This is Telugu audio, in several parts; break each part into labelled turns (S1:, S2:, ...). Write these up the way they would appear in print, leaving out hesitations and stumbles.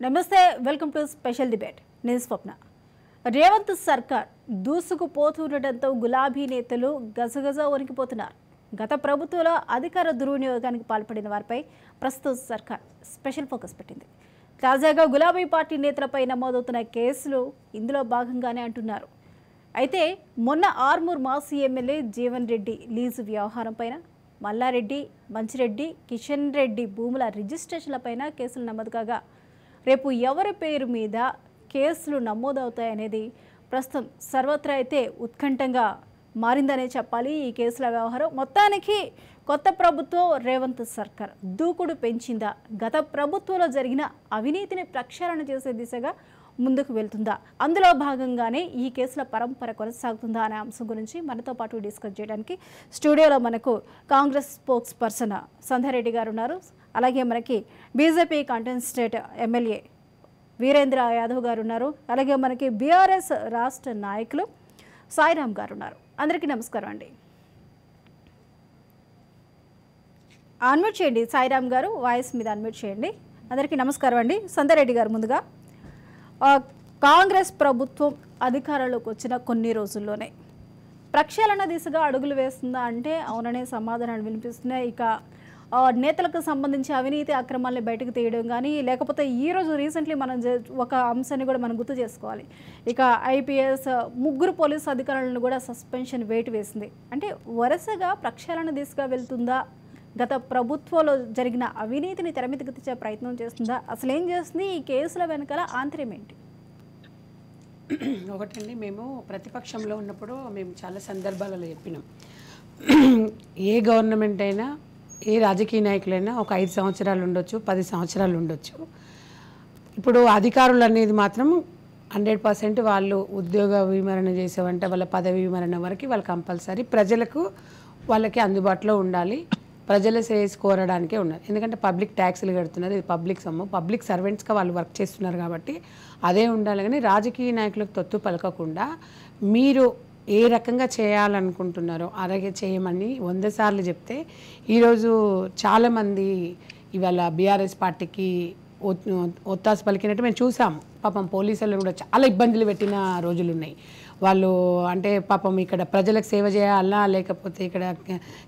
S1: నమస్తే వెల్కమ్ టు స్పెషల్ డిబేట్ నేను స్వప్న రేవంత్ సర్కార్ దూసుకుపోతుండటంతో గులాబీ నేతలు గజగజ వణికిపోతున్నారు. గత ప్రభుత్వంలో అధికార దుర్వినియోగానికి పాల్పడిన వారిపై ప్రస్తుత సర్కార్ స్పెషల్ ఫోకస్ పెట్టింది. తాజాగా గులాబీ పార్టీ నేతలపై నమోదవుతున్న కేసులు ఇందులో భాగంగానే అంటున్నారు. అయితే మొన్న ఆర్మూర్ మాజీ ఎమ్మెల్యే జీవన్ రెడ్డి లీజు వ్యవహారంపైన, మల్లారెడ్డి, మంచిరెడ్డి, కిషన్ రెడ్డి భూముల రిజిస్ట్రేషన్లపైన కేసులు నమోదు కాగా రేపు ఎవరి పేరు మీద కేసులు నమోదవుతాయనేది ప్రస్తుతం సర్వత్రా అయితే ఉత్కంఠంగా మారిందనే చెప్పాలి. ఈ కేసుల వ్యవహారం మొత్తానికి కొత్త ప్రభుత్వం రేవంత్ సర్కార్ దూకుడు పెంచిందా, గత ప్రభుత్వంలో జరిగిన అవినీతిని ప్రక్షాళన చేసే దిశగా ముందుకు వెళ్తుందా, అందులో భాగంగానే ఈ కేసుల పరంపర కొనసాగుతుందా అనే అంశం గురించి మనతో పాటు డిస్కస్ చేయడానికి స్టూడియోలో మనకు కాంగ్రెస్ స్పోక్స్ పర్సన్ సంధ్యారెడ్డి గారు ఉన్నారు. అలాగే మనకి BJP contestant MLA Virendra Yadav గారు ఉన్నారు. అలాగే మనకి బీఆర్ఎస్ రాష్ట్ర నాయకులు సాయిరామ్ గారు ఉన్నారు. అందరికీ నమస్కారం అండి. అన్మ్యూట్ చేయండి సాయిరామ్ గారు, వాయిస్ మీద అన్మ్యూట్ చేయండి. అందరికీ నమస్కారం అండి. సంధ్యారెడ్డి గారు, ముందుగా కాంగ్రెస్ ప్రభుత్వం అధికారంలోకి వచ్చిన కొన్ని రోజుల్లోనే ప్రక్షాళన దిశగా అడుగులు వేస్తుందా అంటే అవుననే సమాధానాలు వినిపిస్తున్నాయి. ఇక నేతలకు సంబంధించి అవినీతి అక్రమాలను బయటకు తీయడం కానీ, లేకపోతే ఈరోజు రీసెంట్లీ మనం ఒక అంశాన్ని కూడా మనం గుర్తు చేసుకోవాలి. ఇక ఐపీఎస్ ముగ్గురు పోలీసు అధికారులను కూడా సస్పెన్షన్ వేటు వేసింది. అంటే వరుసగా ప్రక్షాళన దిశగా వెళ్తుందా, గత ప్రభుత్వంలో జరిగిన అవినీతిని తెరమీదకు తెచ్చే ప్రయత్నం చేస్తుందా, అసలు ఏం చేస్తుంది, ఈ కేసుల వెనకాల ఆంతర్యం ఏంటి?
S2: ఒకటండి, మేము ప్రతిపక్షంలో ఉన్నప్పుడు మేము చాలా సందర్భాలలో చెప్పినాం, ఏ గవర్నమెంట్ అయినా ఏ రాజకీయ నాయకులైనా ఒక 5 సంవత్సరాలు ఉండొచ్చు, 10 సంవత్సరాలు ఉండొచ్చు. ఇప్పుడు అధికారులు అనేది మాత్రం 100% వాళ్ళు ఉద్యోగ విమరణ చేసేవంటే వాళ్ళ పదవి విమరణ వరకు వాళ్ళు కంపల్సరీ ప్రజలకు వాళ్ళకి అందుబాటులో ఉండాలి, ప్రజల శ్రేయస్సు కోరడానికే ఉన్నారు. ఎందుకంటే పబ్లిక్ ట్యాక్స్లు కడుతున్నారు, ఇది పబ్లిక్ సొమ్ము, పబ్లిక్ సర్వెంట్స్గా వాళ్ళు వర్క్ చేస్తున్నారు కాబట్టి అదే ఉండాలి. కానీ రాజకీయ నాయకులకు తొత్తు పలకకుండా మీరు ఏ రకంగా చేయాలనుకుంటున్నారో అలాగే చేయమని 100 సార్లు చెప్తే ఈరోజు చాలామంది ఇవాళ బీఆర్ఎస్ పార్టీకి ఒత్తాసు పలికినట్టు మేము చూసాము. పాపం పోలీసులు కూడా చాలా ఇబ్బందులు పెట్టిన రోజులు ఉన్నాయి. వాళ్ళు అంటే పాపం ఇక్కడ ప్రజలకు సేవ చేయాలా, లేకపోతే ఇక్కడ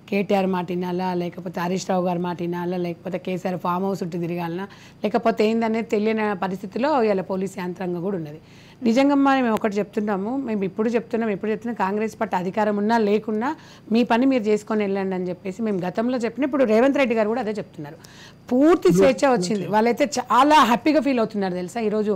S2: కేటీఆర్ మాట వినాలా, లేకపోతే హరీష్ రావు గారి మాట వినాలా, లేకపోతే కేసీఆర్ ఫామ్ హౌస్ చుట్టూ తిరగాలనా, లేకపోతే ఏందనేది తెలియని పరిస్థితిలో ఇలా పోలీస్ యంత్రాంగం కూడా ఉన్నది. నిజంగా మేము ఒకటి చెప్తున్నాము, మేము ఎప్పుడు చెప్తున్నాం కాంగ్రెస్ పార్టీ అధికారం ఉన్నా లేకున్నా మీ పని మీరు చేసుకొని వెళ్ళండి అని చెప్పేసి మేము గతంలో చెప్పిన, ఇప్పుడు రేవంత్ రెడ్డి గారు కూడా అదే చెప్తున్నారు. పూర్తి స్వేచ్ఛ వచ్చింది, వాళ్ళైతే చాలా హ్యాపీగా ఫీల్ అవుతున్నారు తెలుసా. ఈరోజు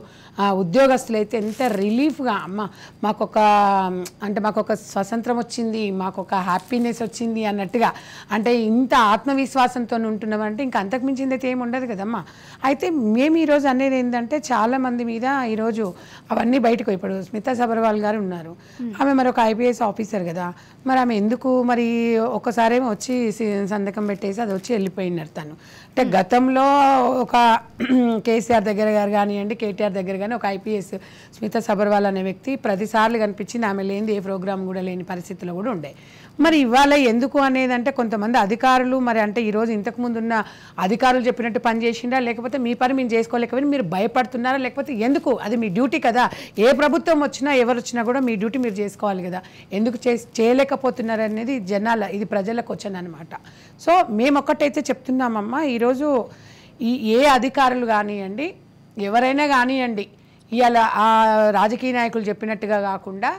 S2: ఉద్యోగస్తులు అయితే ఎంత రిలీఫ్గా, అమ్మ మాకొక స్వతంత్రం వచ్చింది, మాకొక హ్యాపీనెస్ వచ్చింది అన్నట్టుగా, అంటే ఇంత ఆత్మవిశ్వాసంతో ఉంటున్నామంటే ఇంకా అంతకుమించింది అయితే ఏమి ఉండదు కదమ్మా. అయితే మేము ఈరోజు అనేది ఏంటంటే చాలామంది మీద ఈరోజు అవన్నీ బయటకు, ఇప్పుడు స్మితా సబర్వాల్ గారు ఉన్నారు, ఆమె మరి ఒక ఐపీఎస్ ఆఫీసర్ కదా, మరి ఆమె ఎందుకు మరి ఒక్కసారేమో వచ్చి సంతకం పెట్టేసి అది వచ్చి వెళ్ళిపోయినారు తను. అంటే గతంలో ఒక కేసీఆర్ దగ్గర గారు కానివ్వండి, కేటీఆర్ దగ్గర కానీ ఒక ఐపీఎస్ స్మితా సబర్వాల్ అనే వ్యక్తి ప్రతిసార్లు కనిపించింది, ఆమె లేనిది ఏ ప్రోగ్రామ్ కూడా లేని పరిస్థితిలో కూడా ఉండే. మరి ఇవాళ ఎందుకు అనేది అంటే కొంతమంది అధికారులు మరి అంటే ఈరోజు ఇంతకుముందు ఉన్న అధికారులు చెప్పినట్టు పని చేసిండా, లేకపోతే మీ పని మేము చేసుకోలేకపోతే మీరు భయపడుతున్నారా, లేకపోతే ఎందుకు, అది మీ డ్యూటీ కదా, ఏ ప్రభుత్వం వచ్చినా ఎవరు వచ్చినా కూడా మీ డ్యూటీ మీరు చేసుకోవాలి కదా, ఎందుకు చేయలేకపోతున్నారు అనేది ఇది ప్రజలకు వచ్చాను అనమాట. సో మేము ఒక్కటైతే చెప్తున్నామమ్మా, ఈరోజు ఏ అధికారులు కానివ్వండి, ఎవరైనా కానివ్వండి, ఇవాళ ఆ రాజకీయ నాయకులు చెప్పినట్టుగా కాకుండా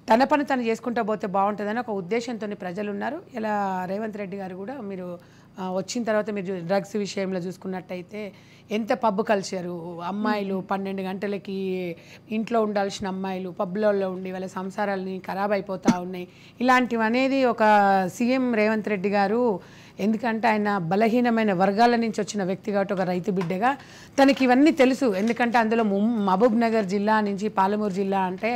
S2: తన పని తను చేసుకుంటూ పోతే బాగుంటుందని ఒక ఉద్దేశంతో ప్రజలు ఉన్నారు. ఇలా రేవంత్ రెడ్డి గారు కూడా మీరు వచ్చిన తర్వాత మీరు డ్రగ్స్ విషయంలో చూసుకున్నట్టయితే ఎంత పబ్ కల్చరు, అమ్మాయిలు 12 గంటలకి ఇంట్లో ఉండాల్సిన అమ్మాయిలు పబ్లలో ఉండి వాళ్ళ సంసారాలని ఖరాబ్ అయిపోతూ ఉన్నాయి. ఇలాంటివి అనేది ఒక సీఎం రేవంత్ రెడ్డి గారు, ఎందుకంటే ఆయన బలహీనమైన వర్గాల నుంచి వచ్చిన వ్యక్తి కాబట్టి ఒక రైతు బిడ్డగా తనకి ఇవన్నీ తెలుసు. ఎందుకంటే అందులో మహబూబ్ నగర్ జిల్లా నుంచి పాలమూరు జిల్లా అంటే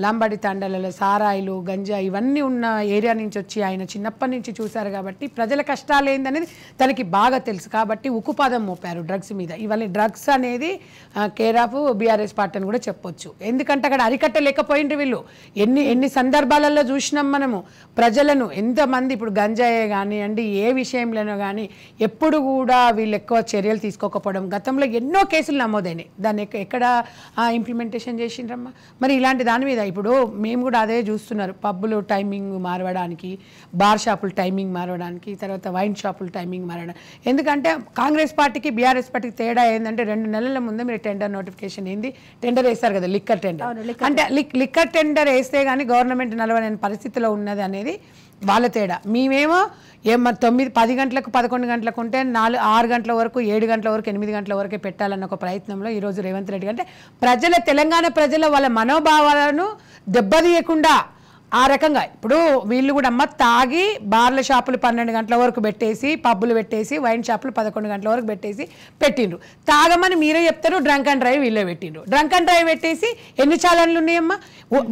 S2: లంబడి తండలలో సారాయిలు, గంజా ఇవన్నీ ఉన్న ఏరియా నుంచి వచ్చి ఆయన చిన్నప్పటి నుంచి చూశారు కాబట్టి ప్రజల కష్టాలు ఏందనేది తనకి బాగా తెలుసు. కాబట్టి ఉక్కుపాదం మోపారు డ్రగ్స్ మీద. ఇవాళ డ్రగ్స్ అనేది కేర్ ఆఫ్ బీఆర్ఎస్ పార్టీ అని కూడా చెప్పొచ్చు. ఎందుకంటే అక్కడ అరికట్టలేకపోయిండ్రు వీళ్ళు. ఎన్ని సందర్భాలలో చూసినాం మనము ప్రజలను, ఎంతమంది ఇప్పుడు గంజాయే కానివ్వండి, ఏ విషయంలోనూ కానీ ఎప్పుడు కూడా వీళ్ళు ఎక్కువ చర్యలు తీసుకోకపోవడం, గతంలో ఎన్నో కేసులు నమోదైనాయి, దాన్ని ఎక్కడ ఇంప్లిమెంటేషన్ చేసిండ్రమ్మా? మరి ఇలాంటి దాని మీద ఇప్పుడు మేము కూడా అదే చూస్తున్నారు, పబ్బులు టైమింగ్ మారవడానికి, బార్ షాపులు టైమింగ్ మారవడానికి, తర్వాత వైన్ షాపులు టైమింగ్ మారడం. ఎందుకంటే కాంగ్రెస్ పార్టీకి బీఆర్ఎస్ పార్టీకి తేడా ఏంటంటే 2 నెలల ముందే మీరు టెండర్ నోటిఫికేషన్ ఏంది, టెండర్ వేస్తారు కదా, లిక్కర్ టెండర్. అంటే లిక్కర్ టెండర్ వేస్తే కానీ గవర్నమెంట్ నలవలేని పరిస్థితిలో ఉన్నది అనేది వాళ్ళ తేడా. మేమేమో 9-10 గంటలకు 11 గంటలకు ఉంటే 6 గంటల వరకు 7 గంటల వరకు 8 గంటల వరకే పెట్టాలన్న ఒక ప్రయత్నంలో ఈరోజు రేవంత్ రెడ్డి అంటే తెలంగాణ ప్రజల వాళ్ళ మనోభావాలను దెబ్బతీయకుండా ఆ రకంగా ఇప్పుడు వీళ్ళు కూడా తాగి బార్ల షాపులు 12 గంటల వరకు పెట్టేసి, పబ్బులు పెట్టేసి, వైన్ షాపులు 11 గంటల వరకు పెట్టిండ్రు. తాగమని మీరే చెప్తారు, డ్రంక్ అండ్ డ్రైవ్ వీళ్ళే పెట్టిండ్రు. డ్రంక్ అండ్ డ్రైవ్ పెట్టేసి ఎన్ని చాలన్లు ఉన్నాయమ్మా?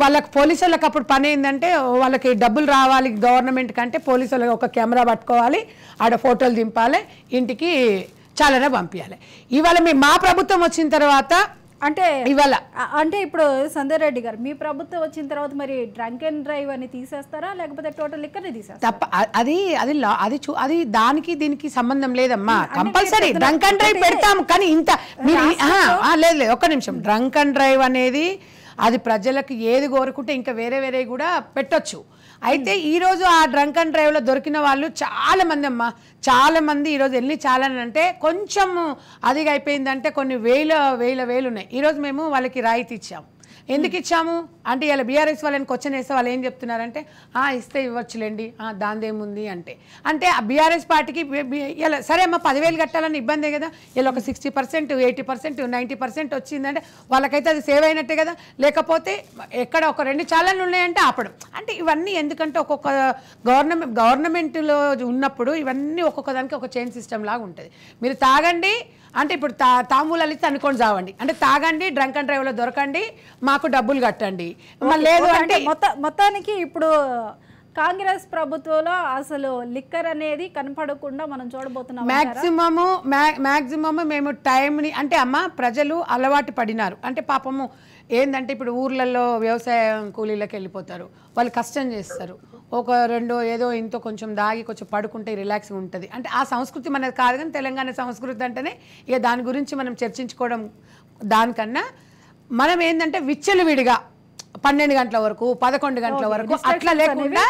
S2: వాళ్ళకి పోలీసు వాళ్ళకి అప్పుడు పని ఏంటంటే వాళ్ళకి డబ్బులు రావాలి గవర్నమెంట్ కంటే, పోలీసు వాళ్ళకి ఒక కెమెరా పట్టుకోవాలి, ఆడ ఫోటోలు దింపాలి, ఇంటికి చాలనే పంపించాలి. ఇవాళ మా ప్రభుత్వం వచ్చిన తర్వాత
S1: అంటే ఇవాళ అంటే ఇప్పుడు సంజయ్ రెడ్డి గారు మీ ప్రభుత్వం వచ్చిన తర్వాత మరి డ్రంక్ అండ్ డ్రైవ్ అని తీసేస్తారా, లేకపోతే టోటల్ లిక్కర్ తీసేస్తారా?
S2: తప్ప అది దానికి దీనికి సంబంధం లేదమ్మా. కంపల్సరీ డ్రంక్ అండ్ డ్రైవ్ పెడతాం, కానీ ఇంత లేదు ఒక్క నిమిషం. డ్రంక్ అండ్ డ్రైవ్ అనేది అది ప్రజలకు ఏది కోరుకుంటే ఇంకా వేరే కూడా పెట్టొచ్చు. అయితే ఈరోజు ఆ డ్రంక్ అండ్ డ్రైవ్లో దొరికిన వాళ్ళు చాలా మంది ఈరోజు చాలా అంటే కొంచెం అదిగా అయిపోయిందంటే కొన్ని వేలు ఉన్నాయి. ఈరోజు మేము వాళ్ళకి రాయితీ ఇచ్చాము. ఎందుకు ఇచ్చాము అంటే ఇలా బీఆర్ఎస్ వాళ్ళని క్వశ్చన్ వేస్తే వాళ్ళు ఏం చెప్తున్నారంటే ఇస్తే ఇవ్వచ్చులేండి, దాందేముంది అంటే ఆ బీఆర్ఎస్ పార్టీకి ఇలా సరే అమ్మ 10,000 కట్టాలని ఇబ్బందే కదా, ఇలా ఒక 60%, 80%, 90% వచ్చిందంటే వాళ్ళకైతే అది సేవ్ అయినట్టే కదా. లేకపోతే ఎక్కడ ఒక 2 ఛానళ్ళు ఉన్నాయంటే ఆపడం. అంటే ఇవన్నీ ఎందుకంటే ఒక్కొక్క గవర్నమెంట్లో ఉన్నప్పుడు ఇవన్నీ ఒక్కొక్క దానికి ఒక చైన్ సిస్టమ్ లాగా ఉంటుంది. మీరు తాగండి అంటే ఇప్పుడు తాంబూలాలు ఇస్తే అనుకోని చావండి, అంటే తాగండి, డ్రంక్ అండ్ డ్రైవ్లో దొరకండి, మాకు డబ్బులు కట్టండి. లేదు అంటే
S1: మొత్తానికి ఇప్పుడు కాంగ్రెస్ ప్రభుత్వంలో అసలు లిక్కర్ అనేది కనపడకుండా మనం చూడబోతున్నాం.
S2: మ్యాక్సిమము మేము టైంని అంటే ప్రజలు అలవాటు పడినారు. అంటే పాపము ఏంటంటే ఇప్పుడు ఊర్లలో వ్యవసాయం కూలీలకు వెళ్ళిపోతారు, వాళ్ళు కష్టం చేస్తారు, ఒక 2 ఏదో ఇంతో కొంచెం దాగి కొంచెం పడుకుంటే రిలాక్స్గా ఉంటుంది. అంటే ఆ సంస్కృతి మనది కాదు, కానీ తెలంగాణ సంస్కృతి అంటేనే ఇక దాని గురించి మనం చర్చించుకోవడం దానికన్నా మనం ఏంటంటే విచ్చలవిడిగా 12 గంటల వరకు 11 గంటల వరకు అట్లా లేకుండా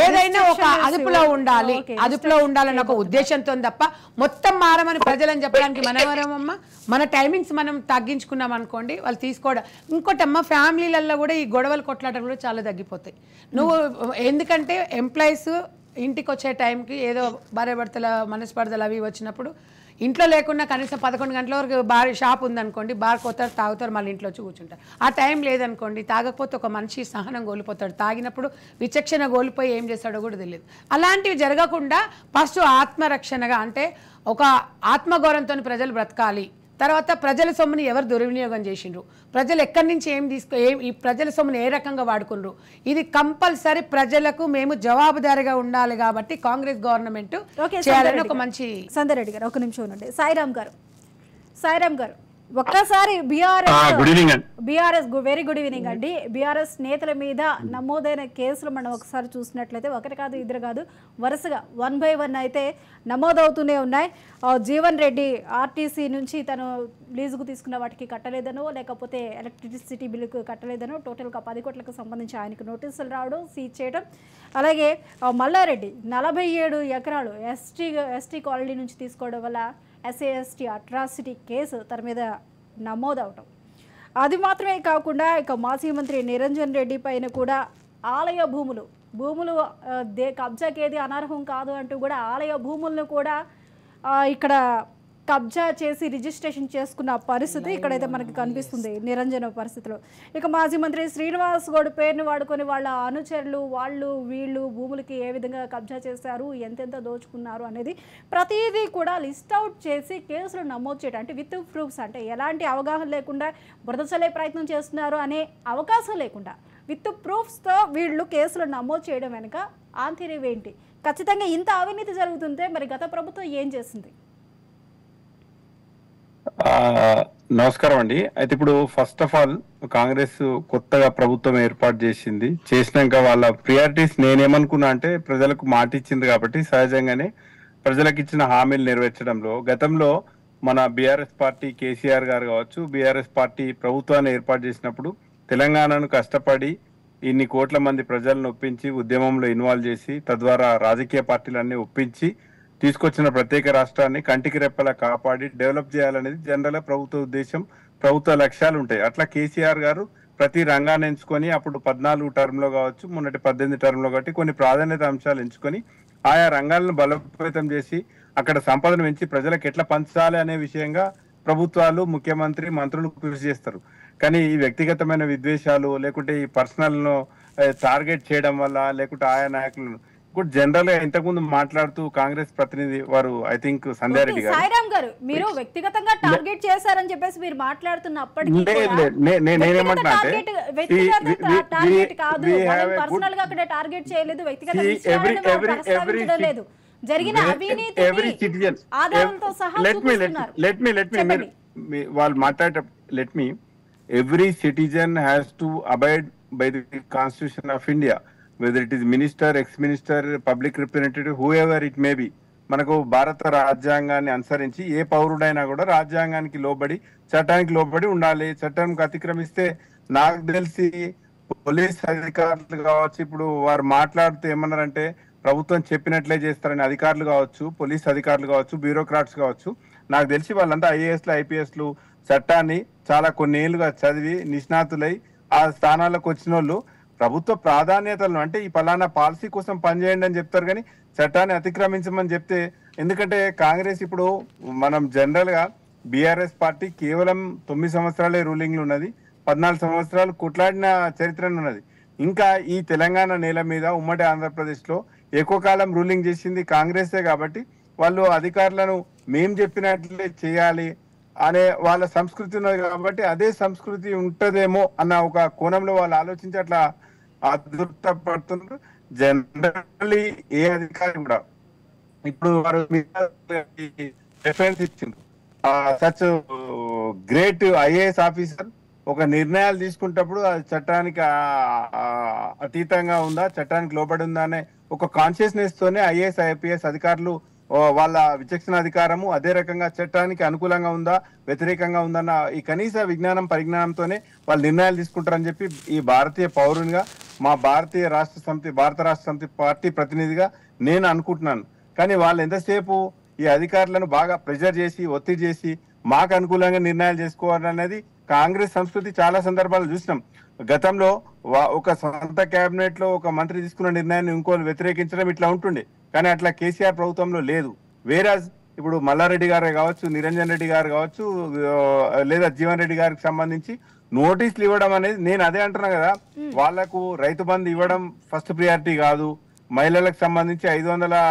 S2: ఏదైనా ఒక అదుపులో ఉండాలని ఒక ఉద్దేశంతో తప్ప మొత్తం మారమని ప్రజలని చెప్పడానికి మనవరమమ్మ. మన టైమింగ్స్ మనం తగ్గించుకున్నాం అనుకోండి, వాళ్ళు తీసుకోవడం. ఇంకోటమ్మ ఫ్యామిలీలలో కూడా ఈ గొడవలు కొట్లాటలు కూడా చాలా తగ్గిపోతాయి. నువ్వు ఎందుకంటే ఎంప్లాయీస్ ఇంటికి వచ్చే టైంకి ఏదో భార్యాభర్తల మనస్పర్ధలు అవి వచ్చినప్పుడు ఇంట్లో లేకుండా కనీసం 11 గంటల వరకు బార్ షాప్ ఉందనుకోండి, బార్ కొత్తారు, తాగుతారు, మళ్ళీ ఇంట్లో వచ్చి కూర్చుంటారు. ఆ టైం లేదనుకోండి, తాగకపోతే ఒక మనిషి సహనం కోల్పోతాడు, తాగినప్పుడు విచక్షణ కోల్పోయి ఏం చేస్తాడో కూడా తెలియదు. అలాంటివి జరగకుండా ఫస్ట్ ఆత్మరక్షణగా అంటే ఒక ఆత్మగౌరవంతో ప్రజలు బ్రతకాలి. తర్వాత ప్రజల సొమ్ముని ఎవరు దుర్వినియోగం చేసిండ్రు, ప్రజలు ఎక్కడి నుంచి ఈ ప్రజల సొమ్ముని ఏ రకంగా వాడుకున్నారు, ఇది కంపల్సరీ ప్రజలకు మేము జవాబుదారీగా ఉండాలి. కాబట్టి కాంగ్రెస్ గవర్నమెంట్ చేయాలని ఒక మంచి.
S1: సంజయ్ రెడ్డి గారు ఒక నిమిషం ఉండండి. సాయిరామ్ గారు ఒక్కసారి బీఆర్ఎస్ వెరీ గుడ్ ఈవినింగ్ అండి. బీఆర్ఎస్ నేతల మీద నమోదైన కేసులు మనం ఒకసారి చూసినట్లయితే ఒకటి కాదు, ఇద్దరు కాదు, వరుసగా 1 by 1 అయితే నమోదవుతూనే ఉన్నాయి. జీవన్ రెడ్డి ఆర్టీసీ నుంచి తను లీజుకు తీసుకున్న వాటికి కట్టలేదనో, లేకపోతే ఎలక్ట్రిసిటీ బిల్లుకు కట్టలేదనో, టోటల్గా 10 కోట్లకు సంబంధించి ఆయనకు నోటీసులు రావడం, సీజ్ చేయడం. అలాగే మల్లారెడ్డి 47 ఎకరాలు ఎస్టీ కాలనీ నుంచి తీసుకోవడం వల్ల SAST అట్రాసిటీ కేసు తన మీద నమోదవటం. అది మాత్రమే కాకుండా ఇక మాజీ మంత్రి నిరంజన్ రెడ్డి పైన కూడా ఆలయ భూములు కబ్జాకేది అనర్హం కాదు అంటూ కూడా ఆలయ భూములను కూడా ఇక్కడ కబ్జా చేసి రిజిస్ట్రేషన్ చేసుకున్న పరిస్థితి ఇక్కడైతే మనకి కనిపిస్తుంది నిరంజన పరిస్థితిలో. ఇక మాజీ మంత్రి శ్రీనివాస్ గౌడ్ పేరును వాడుకొని వాళ్ళ అనుచరులు వీళ్ళు భూములకి ఏ విధంగా కబ్జా చేశారు, ఎంతెంత దోచుకున్నారు అనేది ప్రతిదీ కూడా లిస్ట్ అవుట్ చేసి కేసులు నమోదు చేయడం. అంటే విత్ ప్రూఫ్స్, అంటే ఎలాంటి అవగాహన లేకుండా బురద చల్లే ప్రయత్నం చేస్తున్నారు అనే అవకాశం లేకుండా విత్ ప్రూఫ్స్తో వీళ్ళు కేసులు నమోదు చేయడం వెనుక ఆంతర్యం ఏంటి? ఖచ్చితంగా ఇంత అవినీతి జరుగుతుంటే మరి గత ప్రభుత్వం ఏం చేసింది?
S3: నమస్కారం అండి. అయితే ఇప్పుడు ఫస్ట్ ఆఫ్ ఆల్ కాంగ్రెస్ కొత్తగా ప్రభుత్వం ఏర్పాటు చేసినాక వాళ్ళ ప్రియారిటీస్ నేనేమనుకున్నా అంటే ప్రజలకు మాట ఇచ్చింది కాబట్టి సహజంగానే ప్రజలకు ఇచ్చిన హామీలు నెరవేర్చడంలో గతంలో మన బీఆర్ఎస్ పార్టీ కేసీఆర్ గారు కావచ్చు, బీఆర్ఎస్ పార్టీ ప్రభుత్వాన్ని ఏర్పాటు చేసినప్పుడు తెలంగాణను కష్టపడి ఇన్ని కోట్ల మంది ప్రజలను ఒప్పించి ఉద్యమంలో ఇన్వాల్వ్ చేసి తద్వారా రాజకీయ పార్టీలన్నీ ఒప్పించి తీసుకొచ్చిన ప్రత్యేక రాష్ట్రాన్ని కంటికి రెప్పలా కాపాడి డెవలప్ చేయాలనేది జనరల్ ప్రభుత్వ ఉద్దేశం, ప్రభుత్వ లక్ష్యాలు ఉంటాయి. అట్లా కేసీఆర్ గారు ప్రతి రంగాన్ని ఎంచుకొని అప్పుడు 14 టర్మ్ లో కావచ్చు, మొన్నటి 18 టర్మ్ లో కాబట్టి కొన్ని ప్రాధాన్యత అంశాలు ఎంచుకొని ఆయా రంగాలను బలోపేతం చేసి అక్కడ సంపదను పెంచి ప్రజలకు ఎట్లా పంచాలి అనే విషయంగా ప్రభుత్వాలు, ముఖ్యమంత్రి, మంత్రులు కృషి చేస్తారు. కానీ ఈ వ్యక్తిగతమైన విద్వేషాలు లేకుంటే ఈ పర్సనల్ ను టార్గెట్ చేయడం వల్ల లేకుంటే ఆయా నాయకులను ఇప్పుడు జనరల్ గా ఇంతకుముందు మాట్లాడుతూ కాంగ్రెస్ ప్రతినిధి వారు ఐ థింక్ సంధ్యారెడ్డి గారు
S1: సాయిరామ్ గారు మీరు వ్యక్తిగతంగా టార్గెట్ చేశారని చెప్పేసి మీరు మాట్లాడుతున్నప్పటికీ
S3: నేనేమంటున్నా అంటే
S1: టార్గెట్ కాదు, పర్సనల్ గా అక్కడ టార్గెట్ చేయలేదు, వ్యక్తిగత విషయాలను ప్రస్తావించడం లేదు, జరిగిన అవినీతి ఆధారాలతో సహా చూపిస్తున్నారు.
S3: వాళ్ళు మాట్లాడే let me every citizen has to abide by the constitution of India, whether it is minister, ex minister, public representative, who ever it may be. మనకు భారత రాజ్యాంగాన్ని అనుసరించి ఏ పౌరుడైనా కూడా రాజ్యాంగానికి లోబడి చట్టానికి లోబడి ఉండాలి. చట్టానికి అతిక్రమిస్తే నాకు తెలిసి పోలీస్ అధికారులు కావచ్చు, ఇప్పుడు వారు మాట్లాడుతూ ఏమన్నారంటే ప్రభుత్వం చెప్పినట్లే చేస్తారని అధికారులు కావచ్చు, పోలీస్ అధికారులు కావచ్చు, బ్యూరోక్రాట్స్ కావచ్చు, నాకు తెలిసి వాళ్ళంతా ఐఏఎస్లు, ఐపీఎస్లు చట్టాన్ని చాలా కొన్ని ఏళ్ళుగా చదివి నిష్ణాతులై ఆ స్థానాలకు వచ్చిన వాళ్ళు ప్రభుత్వ ప్రాధాన్యతలను అంటే ఈ పలానా పాలసీ కోసం పనిచేయండి అని చెప్తారు, కానీ చట్టాన్ని అతిక్రమించమని చెప్తే. ఎందుకంటే కాంగ్రెస్ ఇప్పుడు మనం జనరల్ గా బీఆర్ఎస్ పార్టీ కేవలం 9 సంవత్సరాలే రూలింగ్ లో ఉన్నది, 14 సంవత్సరాలు కొట్లాడిన చరిత్ర ఉన్నది. ఇంకా ఈ తెలంగాణ నేల మీద ఉమ్మడి ఆంధ్రప్రదేశ్ లో ఎక్కువ కాలం రూలింగ్ చేసింది కాంగ్రెసే కాబట్టి వాళ్ళు అధికారులను మేం చెప్పినట్లే చేయాలి అనే వాళ్ళ సంస్కృతి ఉన్నది కాబట్టి అదే సంస్కృతి ఉంటదేమో అన్న ఒక కోణంలో వాళ్ళు ఆలోచించి అట్లా అదృష్టపడుతున్నారు. జనరల్లీ ఏ అధికారి కూడా ఇప్పుడు వారు రిఫరెన్స్ ఇచ్చింది సచ్ గ్రేట్ ఐఏఎస్ ఆఫీసర్ ఒక నిర్ణయాలు తీసుకునేటప్పుడు అది చట్టానికి అతీతంగా ఉందా, చట్టానికి లోబడి ఉందా అనే ఒక కాన్షియస్నెస్ తోనే ఐఏఎస్, ఐపీఎస్ అధికారులు వాళ్ళ విచక్షణ అధికారము అదే రకంగా చట్టానికి అనుకూలంగా ఉందా, వ్యతిరేకంగా ఉందన్న ఈ కనీస విజ్ఞానం, పరిజ్ఞానంతోనే వాళ్ళు నిర్ణయాలు తీసుకుంటారని చెప్పి ఈ భారతీయ పౌరునిగా, మా భారత రాష్ట్ర సమితి పార్టీ ప్రతినిధిగా నేను అనుకుంటున్నాను. కానీ వాళ్ళు ఎంతసేపు ఈ అధికారులను బాగా ప్రెజర్ చేసి, ఒత్తిడి చేసి మాకు అనుకూలంగా నిర్ణయాలు చేసుకోవాలనేది కాంగ్రెస్ సంస్కృతి చాలా సందర్భాలు చూసినాం. గతంలో ఒక సొంత కేబినెట్ లో ఒక మంత్రి తీసుకున్న నిర్ణయాన్ని ఇంకోళ్ళు వ్యతిరేకించడం ఇట్లా ఉంటుండే, కానీ అట్లా కేసీఆర్ ప్రభుత్వంలో లేదు. వేరే ఇప్పుడు మల్లారెడ్డి గారు కావచ్చు, నిరంజన్ రెడ్డి గారు కావచ్చు, లేదా జీవన్ రెడ్డి గారికి సంబంధించి నోటీసులు ఇవ్వడం అనేది, నేను అదే అంటున్నా కదా, వాళ్లకు రైతు బంధు ఇవ్వడం ఫస్ట్ ప్రియారిటీ కాదు, మహిళలకు సంబంధించి 500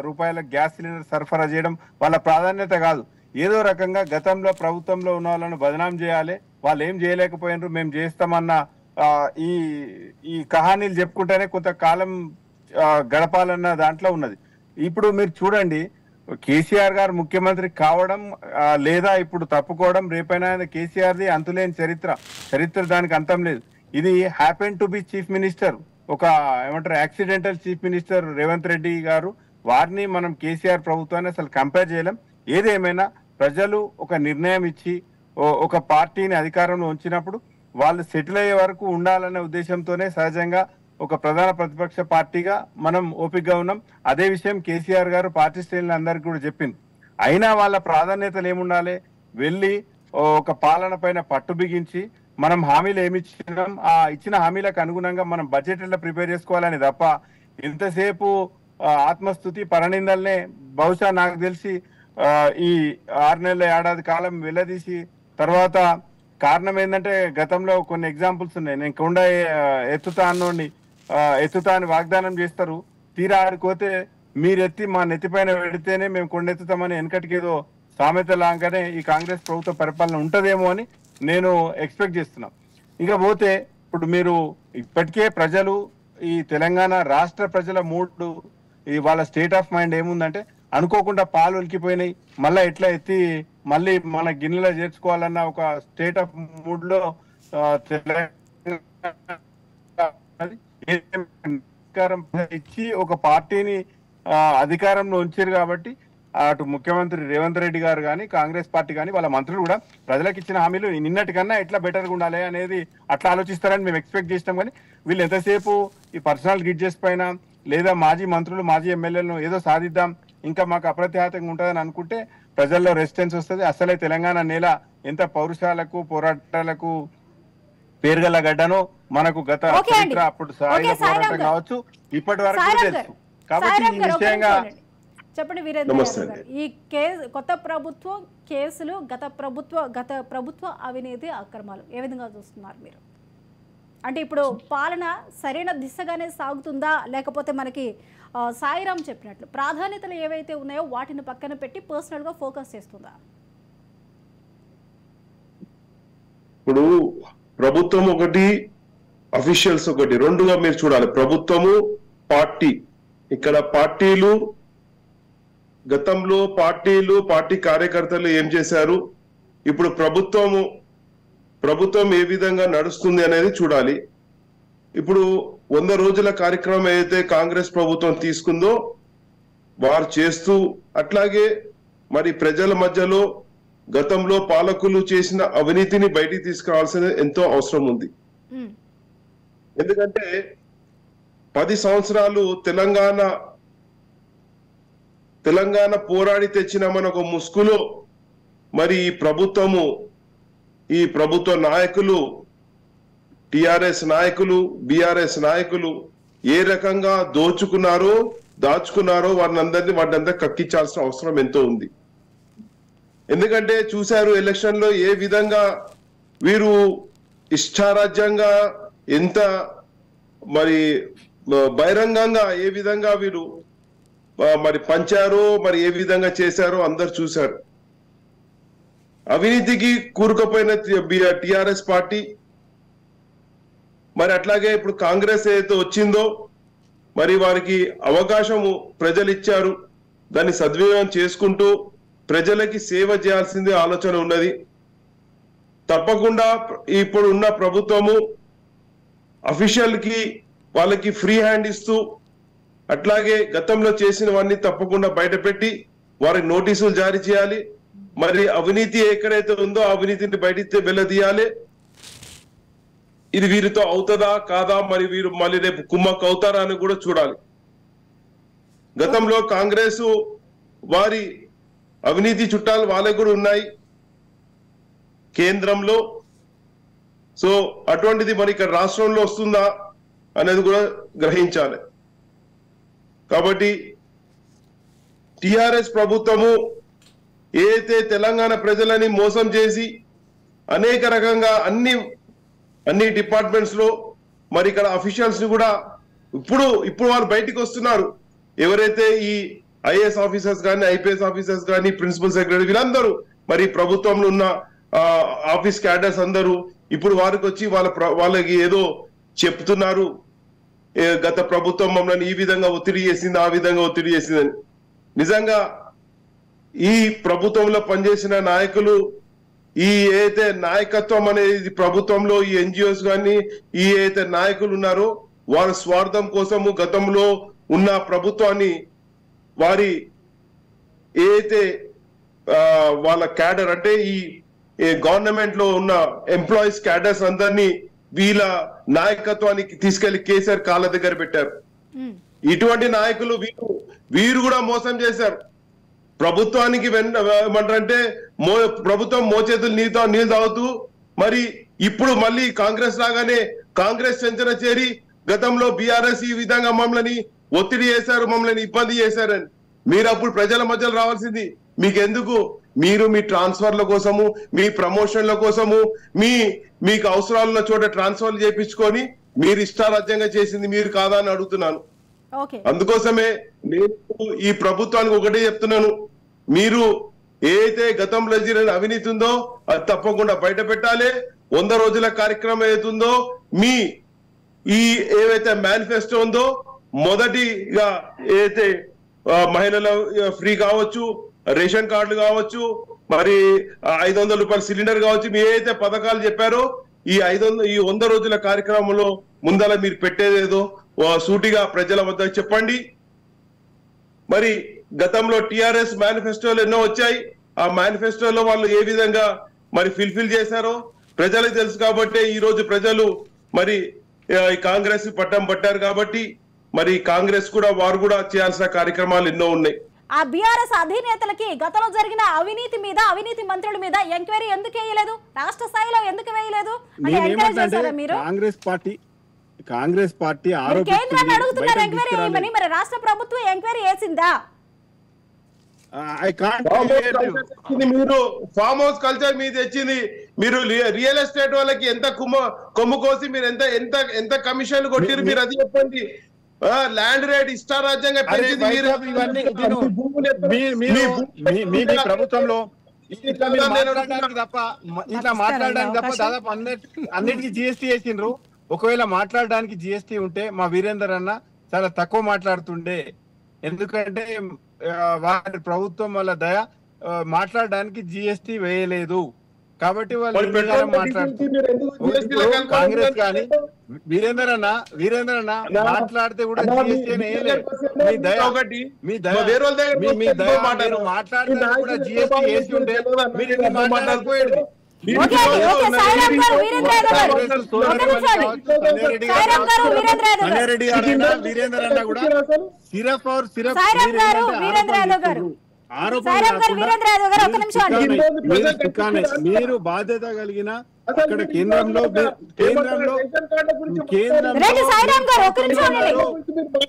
S3: రూపాయల గ్యాస్ సిలిండర్ సరఫరా చేయడం వాళ్ళ ప్రాధాన్యత కాదు. ఏదో రకంగా గతంలో ప్రభుత్వంలో ఉన్న వాళ్ళను బదనాం చేయాలి, వాళ్ళు ఏం చేయలేకపోయినారు మేము చేస్తామన్న ఈ కహానీలు చెప్పుకుంటేనే కొంతకాలం గడపాలన్న దాంట్లో ఉన్నది. ఇప్పుడు మీరు చూడండి, కేసీఆర్ గారు ముఖ్యమంత్రి కావడం లేదా ఇప్పుడు తప్పుకోవడం రేపైనా కేసీఆర్ది అంతులేని చరిత్ర దానికి అంతం లేదు. ఇది happen to be chief minister, ఒక ఏమంటారు accidental chief minister Revanth Reddy గారు, వారిని మనం కేసీఆర్ ప్రభుత్వాన్ని అసలు కంపేర్ చేయలేం. ఏదేమైనా ప్రజలు ఒక నిర్ణయం ఇచ్చి ఒక పార్టీని అధికారంలో ఉంచినప్పుడు వాళ్ళు సెటిల్ అయ్యే వరకు ఉండాలనే ఉద్దేశంతోనే సహజంగా ఒక ప్రధాన ప్రతిపక్ష పార్టీగా మనం ఓపికగా ఉన్నాం. అదే విషయం కేసీఆర్ గారు పార్టీ శ్రేణులు అందరికీ కూడా చెప్పింది. అయినా వాళ్ళ ప్రాధాన్యతలు ఏముండాలి, వెళ్ళి ఒక పాలన పైన పట్టు బిగించి మనం హామీలు ఏమి ఇచ్చినాం, ఆ ఇచ్చిన హామీలకు అనుగుణంగా మనం బడ్జెట్ ఎట్లా ప్రిపేర్ చేసుకోవాలని తప్ప ఇంతసేపు ఆత్మస్థుతి, పరనిందల్నే బహుశా నాకు తెలిసి ఈ 6 నెలల ఏడాది కాలం వెళ్లదీసి తర్వాత కారణం ఏంటంటే గతంలో కొన్ని ఎగ్జాంపుల్స్ ఉన్నాయి. నేను కొండ ఎత్తుతా అని వాగ్దానం చేస్తారు, తీరా ఆడిపోతే మీరెత్తి మా నెత్తిపైన పెడితేనే మేము కొండెత్తుతామని వెనకటికి ఏదో సామెత లాగానే ఈ కాంగ్రెస్ ప్రభుత్వ పరిపాలన ఉంటదేమో అని నేను ఎక్స్పెక్ట్ చేస్తున్నా. ఇక పోతే ఇప్పుడు మీరు ఇప్పటికే ప్రజలు, ఈ తెలంగాణ రాష్ట్ర ప్రజల మూడ్, ఈ వాళ్ళ స్టేట్ ఆఫ్ మైండ్ ఏముందంటే అనుకోకుండా పాలు ఒలికిపోయినాయి, మళ్ళా ఎట్లా ఎత్తి మళ్ళీ మన గిన్నెలో చేర్చుకోవాలన్న ఒక స్టేట్ ఆఫ్ మూడ్ లో ఇచ్చి ఒక పార్టీని అధికారంలో ఉంచారు కాబట్టి అటు ముఖ్యమంత్రి రేవంత్ రెడ్డి గారు కానీ కాంగ్రెస్ పార్టీ కానీ వాళ్ళ మంత్రులు కూడా ప్రజలకు ఇచ్చిన హామీలు నిన్నటి కన్నా ఎట్లా బెటర్గా ఉండాలి అనేది అట్లా ఆలోచిస్తారని మేము ఎక్స్పెక్ట్ చేసినాం. కానీ వీళ్ళు ఎంతసేపు ఈ పర్సనల్ గిడ్జెస్ పైన లేదా మాజీ మంత్రులు మాజీ ఎమ్మెల్యేలను ఏదో సాధిద్దాం ఇంకా మాకు అప్రతిహాతంగా ఉంటుందని అనుకుంటే ప్రజల్లో రెసిస్టెన్స్ వస్తుంది. అసలే తెలంగాణ నేల ఎంత పౌరుషాలకు పోరాటాలకు పేరుగల గడ్డనో మనకు గత చరిత్ర అప్పుడు సాయుధ పోరాటం కావచ్చు ఇప్పటి వరకు తెలుసు. కాబట్టి ఈ విషయంగా
S1: చెప్పండి వీరేంద్ర గారు, ఈ కేసు కొత్త ప్రభుత్వం కేసులు గత ప్రభుత్వ అవినీతి అక్రమాలు ఏ విధంగా చూస్తున్నారు మీరు? అంటే ఇప్పుడు పాలన సరైన దిశగానే సాగుతుందా, లేకపోతే మనకి సాయిరామ్ చెప్పినట్లు ప్రాధాన్యతలు ఏవైతే ఉన్నాయో వాటిని పక్కన పెట్టి పర్సనల్గా ఫోకస్ చేస్తుందా?
S4: ఇప్పుడు ప్రభుత్వం ఒకటి, అఫీషియల్స్ ఒకటి, రెండుగా మీరు చూడాలి. ప్రభుత్వము పార్టీ. ఇక్కడ పార్టీలు గతంలో పార్టీ కార్యకర్తలు ఏం చేశారు, ఇప్పుడు ప్రభుత్వం ఏ విధంగా నడుస్తుంది అనేది చూడాలి. ఇప్పుడు 100 రోజుల కార్యక్రమం ఏదైతే కాంగ్రెస్ ప్రభుత్వం తీసుకుందో వారు చేస్తూ, అట్లాగే మరి ప్రజల మధ్యలో గతంలో పాలకులు చేసిన అవినీతిని బయటికి తీసుకురావాల్సిన ఎంతో అవసరం ఉంది. ఎందుకంటే 10 సంవత్సరాలు తెలంగాణ పోరాడి తెచ్చిన మనకు ముసుగులో మరి ఈ ప్రభుత్వ నాయకులు, టిఆర్ఎస్ నాయకులు, బిఆర్ఎస్ నాయకులు ఏ రకంగా దాచుకున్నారో వాటినందరినీ కక్కించాల్సిన అవసరం ఎంతో ఉంది. ఎందుకంటే చూశారు ఎలక్షన్ లో ఏ విధంగా వీరు ఇష్టారాజ్యంగా ఎంత మరి బహిరంగంగా ఏ విధంగా వీరు మరి పంచారో, మరి ఏ విధంగా చేశారో అందరు చూశారు. అవినీతికి కూరుకుపోయిన టిఆర్ఎస్ పార్టీ, మరి అట్లాగే ఇప్పుడు కాంగ్రెస్ ఏదైతే వచ్చిందో మరి వారికి అవకాశము ప్రజలు ఇచ్చారు, దాన్ని సద్వినియోగం చేసుకుంటూ ప్రజలకి సేవ చేయాల్సిందే ఆలోచన ఉన్నది. తప్పకుండా ఇప్పుడు ఉన్న ప్రభుత్వము అఫీషియల్ కి వాళ్ళకి ఫ్రీ హ్యాండ్ ఇస్తూ, అట్లాగే గతంలో చేసినవన్నీ తప్పకుండా బయటపెట్టి వారికి నోటీసులు జారీ చేయాలి. మరి అవినీతి ఎక్కడైతే ఉందో అవినీతిని బయటికి వెళ్ళదీయాలి. ఇది వీరితో అవుతుందా కాదా, మరి వీరు మళ్ళీ రేపు కుమ్మక్కు అవుతారా అని కూడా చూడాలి. గతంలో కాంగ్రెస్ వారి అవినీతి చుట్టాలు వాళ్ళకి కూడా ఉన్నాయి కేంద్రంలో. సో అటువంటిది మరి ఇక్కడ రాష్ట్రంలో వస్తుందా అనేది కూడా గ్రహించాలి. కాబట్టి టిఆర్ఎస్ ప్రభుత్వము ఏదైతే తెలంగాణ ప్రజలని మోసం చేసి అనేక రకంగా అన్ని డిపార్ట్మెంట్స్ లో మరి ఇక్కడ అఫీషియల్స్ ని కూడా ఇప్పుడు వారు బయటికి వస్తున్నారు. ఎవరైతే ఈ ఐఏఎస్ ఆఫీసర్స్ కానీ, ఐపీఎస్ ఆఫీసర్స్ కానీ, ప్రిన్సిపల్ సెక్రటరీ వీళ్ళందరూ మరి ప్రభుత్వంలో ఉన్న ఆఫీస్ క్యాడర్స్ అందరూ ఇప్పుడు వారికి వచ్చి వాళ్ళకి ఏదో చెప్తున్నారు, గత ప్రభుత్వం మమ్మల్ని ఈ విధంగా ఒత్తిడి చేసింది, ఆ విధంగా ఒత్తిడి చేసిందని. నిజంగా ఈ ప్రభుత్వంలో పనిచేసిన నాయకులు, ఈ ఏదైతే నాయకత్వం అనేది ప్రభుత్వంలో ఈ ఎన్జిఓస్ కానీ ఈ ఏదైతే నాయకులు ఉన్నారో వారి స్వార్థం కోసము గతంలో ఉన్న ప్రభుత్వాన్ని వారి ఏదైతే వాళ్ళ క్యాడర్ అంటే ఈ గవర్నమెంట్ లో ఉన్న ఎంప్లాయీస్ క్యాడర్స్ అందరినీ వీళ్ళ నాయకత్వానికి తీసుకెళ్లి కేసీఆర్ కాళ్ళ దగ్గర పెట్టారు. ఇటువంటి నాయకులు వీరు కూడా మోసం చేశారు. ప్రభుత్వానికి ఏమంటారంటే ప్రభుత్వం మోచేతులు నీళ్ళు తాగుతూ మరి ఇప్పుడు మళ్ళీ కాంగ్రెస్ రాగానే కాంగ్రెస్ చెంచన చేరి గతంలో బీఆర్ఎస్ ఈ విధంగా మమ్మల్ని ఒత్తిడి చేశారు, మమ్మల్ని ఇబ్బంది చేశారని. మీరు అప్పుడు ప్రజల మధ్యలో రావాల్సింది. మీకెందుకు? మీరు మీ ట్రాన్స్ఫర్ల కోసము, మీ ప్రమోషన్ల కోసము, మీకు అవసరాలున్న చోట ట్రాన్స్ఫర్లు చేయించుకొని మీరు ఇష్టారాజ్యంగా చేసింది మీరు కాదా అని అడుగుతున్నాను. అందుకోసమే నేను ఈ ప్రభుత్వానికి ఒకటే చెప్తున్నాను, మీరు ఏదైతే గతంలో జరిగిన అవినీతి ఉందో అది తప్పకుండా బయట పెట్టాలి. 100 రోజుల కార్యక్రమం ఏదైతుందో ఈ ఏవైతే మేనిఫెస్టో ఉందో మొదటిగా ఏదైతే మహిళల ఫ్రీ కావచ్చు, రేషన్ కార్డులు కావచ్చు, మరి 500 రూపాయల సిలిండర్ కావచ్చు, మీ ఏదైతే పథకాలు చెప్పారో ఈ 100 రోజుల కార్యక్రమంలో ముందల మీరు పెట్టేదేదో సూటిగా ప్రజల వద్ద చెప్పండి. మరి గతంలో టిఆర్ఎస్ మేనిఫెస్టోలు ఎన్నో వచ్చాయి. ఆ మేనిఫెస్టోలో వాళ్ళు ఏ విధంగా మరి ఫిల్ఫిల్ చేశారో ప్రజలకు తెలుసు. కాబట్టి ఈ రోజు ప్రజలు మరి కాంగ్రెస్ పట్టం పట్టారు. కాబట్టి మరి కాంగ్రెస్ కూడా వారు కూడా చేయాల్సిన కార్యక్రమాలు ఎన్నో ఉన్నాయి.
S1: ఆ బీఆర్ఎస్ అధినేతలకి గతంలో జరిగిన అవినీతి మీద, అవినీతి మంత్రుల మీద ఎంక్వైరీ ఎందుకు వేయలేదు? రాష్ట్ర స్థాయిలో ఎందుకు వేయలేదు?
S3: కాంగ్రెస్ పార్టీ
S1: కేంద్రాన్ని అడుగుతున్నారు ఎంక్వైరీ చేయమని. మరి రాష్ట్ర ప్రభుత్వం ఎంక్వైరీ చేసిందా?
S4: మీరు ఫామ్ హౌస్ కల్చర్ మీద తెచ్చింది. మీరు రియల్ ఎస్టేట్ వాళ్ళకి ఎంత కొమ్ము కోసి మీరు ఎంత ఎంత ఎంత కమిషన్ కొట్టిరు మీరు అది చెప్పండి. ల్యాండ్ రేట్ ఇష్టారాజ్యంగా పెంచింది
S3: ప్రభుత్వంలో. ఇట్లా మాట్లాడడానికి తప్ప దాదాపు అన్నిటికీ జిఎస్టీ వేసిండ్రు. ఒకవేళ మాట్లాడడానికి జిఎస్టీ ఉంటే మా వీరేందర్ అన్న చాలా తక్కువ మాట్లాడుతుండే. ఎందుకంటే వారి ప్రభుత్వం వల్ల దయ మాట్లాడడానికి జిఎస్టీ వేయలేదు. కాబట్టి వాళ్ళు కాంగ్రెస్ కానీ వీరేందర్ అన్న మాట్లాడితే కూడా జిఎస్టీ వేయలేదు. మీ దయ మాట్లాడితే కూడా జిఎస్టీ వేసి ఉంటే మీరు ఎందుకు మాట్లాడకపోయేది? వీరేందర్ అన్న కూడా సిరఫ్ और सिर्फ మీరు బాధ్యత కలిగిన అక్కడ కేంద్రంలో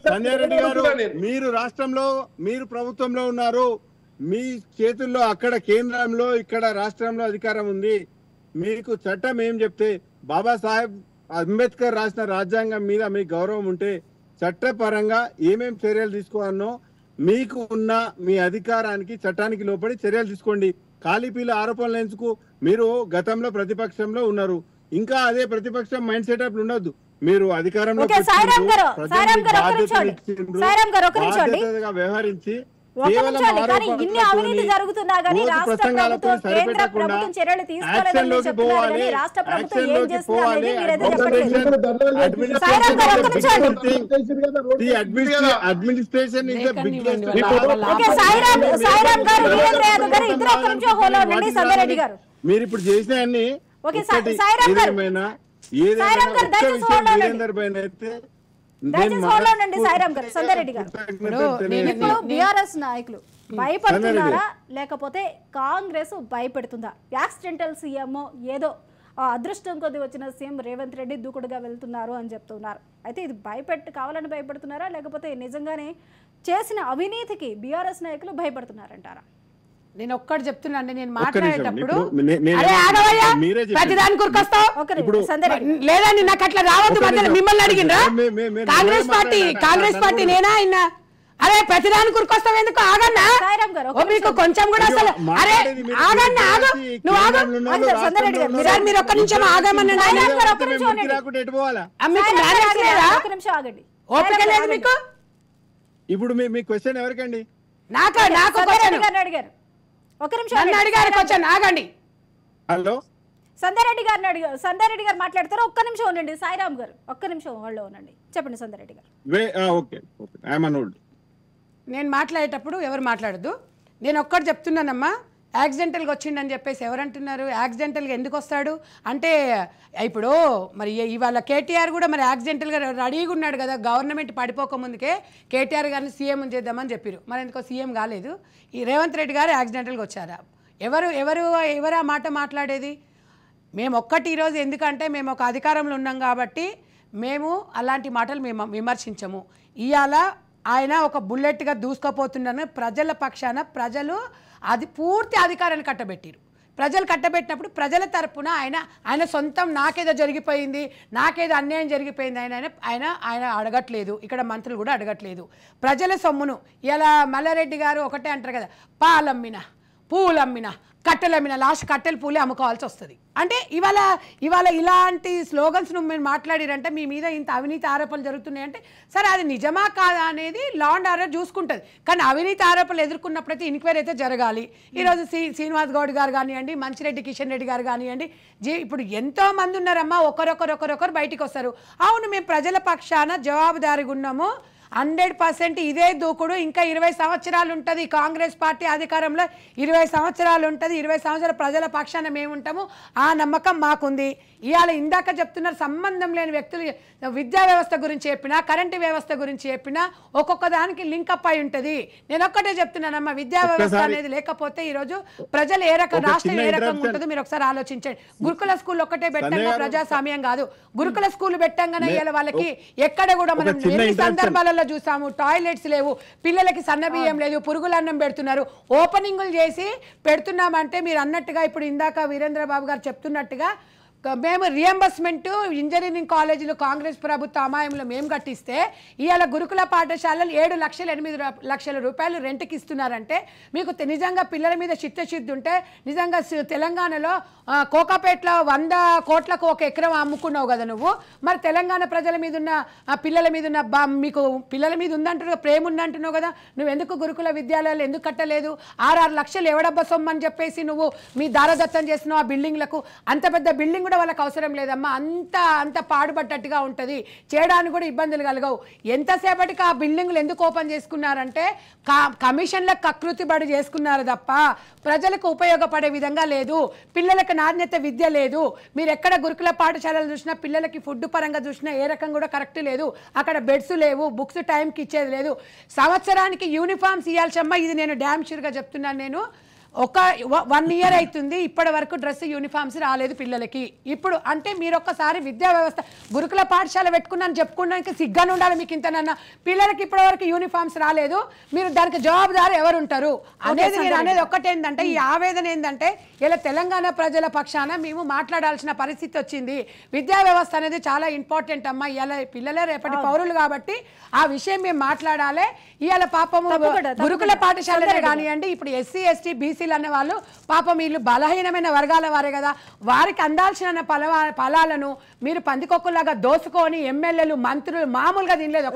S3: సంజయ్ రెడ్డి గారు మీరు రాష్ట్రంలో మీరు ప్రభుత్వంలో ఉన్నారు. మీ చేతుల్లో అక్కడ కేంద్రంలో ఇక్కడ రాష్ట్రంలో అధికారం ఉంది. మీకు చట్టం ఏం చెప్తే బాబాసాహెబ్ అంబేద్కర్ రాసిన రాజ్యాంగం మీద మీకు గౌరవం ఉంటే చట్టపరంగా ఏమేం చర్యలు తీసుకోవాలనో మీకు ఉన్న మీ అధికారానికి చట్టానికి లోపడి చర్యలు తీసుకోండి. ఖాళీపీల ఆరోపణలు ఎందుకు? మీరు గతంలో ప్రతిపక్షంలో ఉన్నారు. ఇంకా అదే ప్రతిపక్షం మైండ్ సెటప్ ఉండొద్దు. మీరు అధికారంలో బాధ్యతగా వ్యవహరించి
S1: అవినీతి జరుగుతున్నా గానీ రాష్ట్ర ప్రభుత్వం, కేంద్ర ప్రభుత్వం చర్యలు తీసుకోలేదని చెప్తున్నారు. కానీ రాష్ట్ర ప్రభుత్వం ఏం చేస్తుందనేది మీరైతే చెప్పట్లేదు.
S3: Administration is the biggest.
S1: Sairam గారు, వీరేంద్ర యాదవ్ గారు ఇద్దరు ఒక్క నిమిషం హోల్డ్ ఉండండి. సంజయ్ రెడ్డి గారు
S3: మీరు ఇప్పుడు చేసిన అన్ని
S1: ఏదైనా వీరేందర్ పైన అయితే బీఆర్ఎస్ నాయకులు భయపడుతున్నారా లేకపోతే కాంగ్రెస్ భయపెడుతుందా? యాక్సిడెంటల్ సీఎం ఏదో అదృష్టం కొద్ది వచ్చిన సీఎం రేవంత్ రెడ్డి దూకుడుగా వెళ్తున్నారు అని చెప్తున్నారు. అయితే ఇది కావాలని భయపడుతున్నారా లేకపోతే నిజంగానే చేసిన అవినీతికి బీఆర్ఎస్ నాయకులు భయపడుతున్నారంటారా?
S2: నేను ఒక్కటి చెప్తున్నాను. నేను మాట్లాడేటప్పుడు ప్రతిదానికి ఉరికొస్తావు లేదండి, నాకు అట్లా రావద్దు. మధ్యలో మిమ్మల్ని అడిగినరా? కాంగ్రెస్ పార్టీ నేనా ఇన్నా? అరే ప్రతిదానికి ఉరికొస్తావు ఎందుకు? ఆగన్నా, మీకు కొంచెం కూడా అసలు. అరే ఆగన్నా, ఆగు, నువ్వు ఆగు. మీరు ఒక్క నిమిషం ఆగమని ఓపిక లేదు మీకు.
S3: ఇప్పుడు మీ క్వశ్చన్ ఎవరికండి?
S2: నాకు
S1: అడిగారు. ఒక నిమిషం
S2: అడిగారు క్వశ్చన్. ఆగండి.
S3: హలో,
S1: సంజయ్ రెడ్డి గారు మాట్లాడతారు. ఒక్క నిమిషం ఉండండి. సాయిరామ్ గారు ఒక్క నిమిషం వాళ్ళు ఉండండి. చెప్పండి సంజయ్ రెడ్డి గారు.
S2: నేను మాట్లాడేటప్పుడు ఎవరు మాట్లాడద్దు. నేను ఒక్కటి చెప్తున్నానమ్మా. యాక్సిడెంటల్గా వచ్చిండని చెప్పేసి ఎవరంటున్నారు? యాక్సిడెంటల్గా ఎందుకు వస్తాడు అంటే ఇప్పుడు మరి ఇవాళ కేటీఆర్ కూడా మరి యాక్సిడెంటల్గా రెడీగా ఉన్నాడు కదా. గవర్నమెంట్ పడిపోకముందుకే కేటీఆర్ గారిని సీఎం చేద్దామని చెప్పారు. మరి ఎందుకో సీఎం కాలేదు. ఈ రేవంత్ రెడ్డి గారు యాక్సిడెంటల్గా వచ్చారా? ఎవరు ఆ మాట మాట్లాడేది? మేము ఒక్కటి ఈరోజు ఎందుకంటే మేము ఒక అధికారంలో ఉన్నాం కాబట్టి మేము అలాంటి మాటలు మేము విమర్శించము. ఇవాళ ఆయన ఒక బుల్లెట్గా దూసుకుపోతున్నాను. ప్రజల పక్షాన ప్రజలు అది పూర్తి అధికారాన్ని కట్టబెట్టారు. ప్రజలు కట్టబెట్టినప్పుడు ప్రజల తరపున ఆయన సొంతం నాకేదో జరిగిపోయింది, నాకేదో అన్యాయం జరిగిపోయింది ఆయన అడగట్లేదు. ఇక్కడ మంత్రులు కూడా అడగట్లేదు. ప్రజల సొమ్మును ఇలా మల్లారెడ్డి గారు ఒకటే అంటారు కదా, పాలమ్మిన పూలమ్మిన కట్టెలమ్మిన లాస్ట్ కట్టెలు పూలే అమ్ముకోవాల్సి వస్తుంది. అంటే ఇవాళ ఇలాంటి స్లోగన్స్ మీరు మాట్లాడిరంటే మీ మీద ఇంత అవినీతి ఆరోపణలు జరుగుతున్నాయంటే సరే అది నిజమా కాదా అనేది లా అండ్ ఆర్డర్ చూసుకుంటుంది. కానీ అవినీతి ఆరోపణలు ఎదుర్కొన్నప్పుడైతే ఎంక్వైరీ అయితే జరగాలి. ఈరోజు శ్రీనివాస్ గౌడ్ గారు కానివ్వండి, మంచిరెడ్డి కిషన్ రెడ్డి గారు కానివ్వండి, ఇప్పుడు ఎంతో మంది ఉన్నారమ్మా. ఒకరొకరు బయటికి వస్తారు. అవును మేము ప్రజల పక్షాన జవాబుదారీగా ఉన్నాము, 100% ఇదే దూకుడు. ఇంకా 20 సంవత్సరాలు ఉంటుంది కాంగ్రెస్ పార్టీ అధికారంలో, 20 సంవత్సరాలు ఉంటుంది. 20 సంవత్సరాల ప్రజల పక్షాన మేము ఉంటాము, ఆ నమ్మకం మాకుంది. ఇవాళ ఇందాక చెప్తున్నారు సంబంధం లేని వ్యక్తులు విద్యా వ్యవస్థ గురించి చెప్పినా, కరెంటు వ్యవస్థ గురించి చెప్పినా ఒక్కొక్క దానికి లింక్ అప్ అయి ఉంటుంది. నేను ఒక్కటే చెప్తున్నానమ్మా, విద్యా వ్యవస్థ అనేది లేకపోతే ఈరోజు ప్రజలు ఏ రకం, రాష్ట్రం ఏ రకంగా ఉంటుందో మీరు ఒకసారి ఆలోచించండి. గురుకుల స్కూల్ ఒక్కటే పెట్టంగా ప్రజాస్వామ్యం కాదు. గురుకుల స్కూల్ పెట్టంగానే ఇవాళ వాళ్ళకి ఎక్కడ కూడా మనం ఎన్ని సందర్భాలలో చూసాము, టాయిలెట్స్ లేవు, పిల్లలకి సన్నబియ్యం లేదు, పురుగులన్నం పెడుతున్నారు. ఓపెనింగ్లు చేసి పెడుతున్నామంటే మీరు అన్నట్టుగా ఇప్పుడు ఇందాక వీరేంద్ర బాబు గారు చెప్తున్నట్టుగా మేము రియంబర్స్మెంట్ ఇంజనీరింగ్ కాలేజీలు కాంగ్రెస్ ప్రభుత్వ అమాయంలో మేము కట్టిస్తే ఇవాళ గురుకుల పాఠశాలలు 7 లక్షలు 8 లక్షల రూపాయలు రెంట్కి ఇస్తున్నారంటే మీకు నిజంగా పిల్లల మీద చిత్తశుద్ధి ఉంటే నిజంగా తెలంగాణలో కోకాపేటలో 100 కోట్లకు ఒక ఎకరం అమ్ముకున్నావు కదా నువ్వు. మరి తెలంగాణ ప్రజల మీద ఉన్న పిల్లల మీద ఉన్న మీకు పిల్లల మీద ఉందంటున్నావు, ప్రేమ ఉందంటున్నావు కదా, నువ్వు ఎందుకు గురుకుల విద్యాలయాలు ఎందుకు కట్టలేదు? 6 లక్షలు ఎవడబ్బా సొమ్మని చెప్పేసి నువ్వు మీ దారదత్తం చేస్తున్నావు ఆ బిల్డింగ్లకు. అంత పెద్ద బిల్డింగ్ కూడా వాళ్ళకి అవసరం లేదమ్మా, అంత పాడుపడ్డట్టుగా ఉంటుంది, చేయడానికి కూడా ఇబ్బందులు కలగవు. ఎంతసేపటికి ఆ బిల్డింగ్లు ఎందుకు ఓపెన్ చేసుకున్నారంటే కమిషన్లకు కకృతిబడి చేసుకున్నారు తప్ప ప్రజలకు ఉపయోగపడే విధంగా లేదు. పిల్లలకు నాణ్యత విద్య లేదు. మీరు ఎక్కడ గురుకుల పాఠశాలలు చూసినా పిల్లలకి ఫుడ్ పరంగా చూసినా ఏ రకం కూడా కరెక్ట్ లేదు. అక్కడ బెడ్స్ లేవు, బుక్స్ టైంకి ఇచ్చేది లేదు. సంవత్సరానికి యూనిఫామ్స్ ఇవ్వాల్సమ్మా, ఇది నేను డ్యామ్ షూర్గా చెప్తున్నాను. నేను 1 ఇయర్ అవుతుంది ఇప్పటి వరకు డ్రెస్ యూనిఫామ్స్ రాలేదు పిల్లలకి. ఇప్పుడు అంటే మీరు ఒక్కసారి విద్యా వ్యవస్థ గురుకుల పాఠశాల పెట్టుకున్నాను చెప్పుకున్నానికి సిగ్గాను ఉండాలి మీకు. ఇంతనన్నా పిల్లలకి ఇప్పటి వరకు యూనిఫామ్స్ రాలేదు, మీరు దానికి జవాబుదారు ఎవరు ఉంటారు అనేది నేను అనేది ఒక్కటేందంటే, ఈ ఆవేదన ఏంటంటే ఇలా తెలంగాణ ప్రజల పక్షాన మేము మాట్లాడాల్సిన పరిస్థితి వచ్చింది. విద్యా వ్యవస్థ అనేది చాలా ఇంపార్టెంట్ అమ్మా. ఇలా పిల్లలే రేపటి పౌరులు కాబట్టి ఆ విషయం మేము మాట్లాడాలి. ఇవాళ పాపము గురుకుల పాఠశాలనే కానివ్వండి, ఇప్పుడు ఎస్సీ ఎస్టీ బీసీలు అనే వాళ్ళు పాపం వీళ్ళు బలహీనమైన వర్గాల వారే కదా, వారికి అందాల్సిన ఫలాలను మీరు పందికొక్కులాగా దోసుకొని ఎమ్మెల్యేలు మంత్రులు మామూలుగా తినలేదు.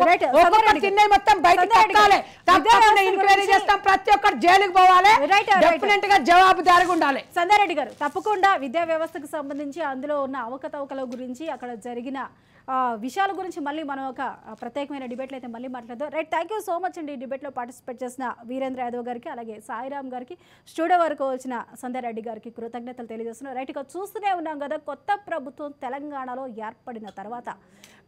S2: తినే మొత్తం బయటకు ఎంక్వైరీ చేస్తాం, ప్రతి ఒక్కరు జైలుకు పోవాలి, డెఫినెట్ గా జవాబుదారుగా ఉండాలి.
S1: సంధ్యారెడ్డి గారు తప్పకుండా విద్యా వ్యవస్థకు సంబంధించి అందులో ఉన్న అవకతవకల గురించి అక్కడ జరిగిన విషయాల గురించి మళ్ళీ మనం ఒక ప్రత్యేకమైన డిబేట్లో అయితే మళ్ళీ మాట్లాడదాం. Right, thank you so much అండి. ఈ డిబేట్లో పార్టిసిపేట్ చేసిన వీరేంద్ర యాదవ్ గారికి, అలాగే సాయిరామ్ గారికి, స్టూడియో వరకు వచ్చిన సంధ్యారెడ్డి గారికి కృతజ్ఞతలు తెలియజేస్తున్నాం. రైట్, ఇక చూస్తూనే ఉన్నాం కదా, కొత్త ప్రభుత్వం తెలంగాణలో ఏర్పడిన తర్వాత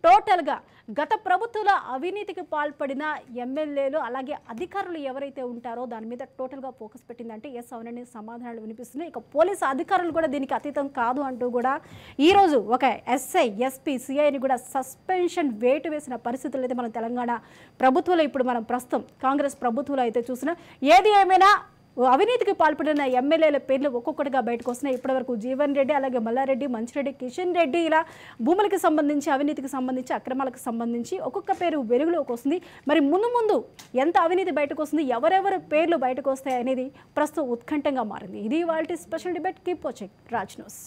S1: టోటల్గా గత ప్రభుత్వాల అవినీతికి పాల్పడిన ఎమ్మెల్యేలు అలాగే అధికారులు ఎవరైతే ఉంటారో దాని మీద టోటల్గా ఫోకస్ పెట్టిందంటే ఎస్ అవునని సమాధానాలు వినిపిస్తున్నాయి. ఇక పోలీసు అధికారులు కూడా దీనికి అతీతం కాదు అంటూ కూడా ఈరోజు ఒక ఎస్ఐ ఎస్పీ సిఐని కూడా సస్పెన్షన్ వేటు వేసిన పరిస్థితులు అయితే మనం తెలంగాణ ప్రభుత్వంలో ఇప్పుడు మనం ప్రస్తుతం కాంగ్రెస్ ప్రభుత్వంలో అయితే చూసినా. ఏది ఏమైనా అవినీతికి పాల్పడిన ఎమ్మెల్యేల పేర్లు ఒక్కొక్కటిగా బయటకు వస్తున్నాయి. ఇప్పటివరకు జీవన్ రెడ్డి, అలాగే మల్లారెడ్డి, మంచిరెడ్డి, కిషన్ రెడ్డి, ఇలా భూములకి సంబంధించి అవినీతికి సంబంధించి అక్రమాలకు సంబంధించి ఒక్కొక్క పేరు వెలుగులోకి వస్తుంది. మరి ముందు ఎంత అవినీతి బయటకు వస్తుంది, ఎవరెవరి పేర్లు బయటకు వస్తాయి అనేది ప్రస్తుతం ఉత్కంఠంగా మారింది. ఇది వాళ్ళ special debate. Keep watching Raj news.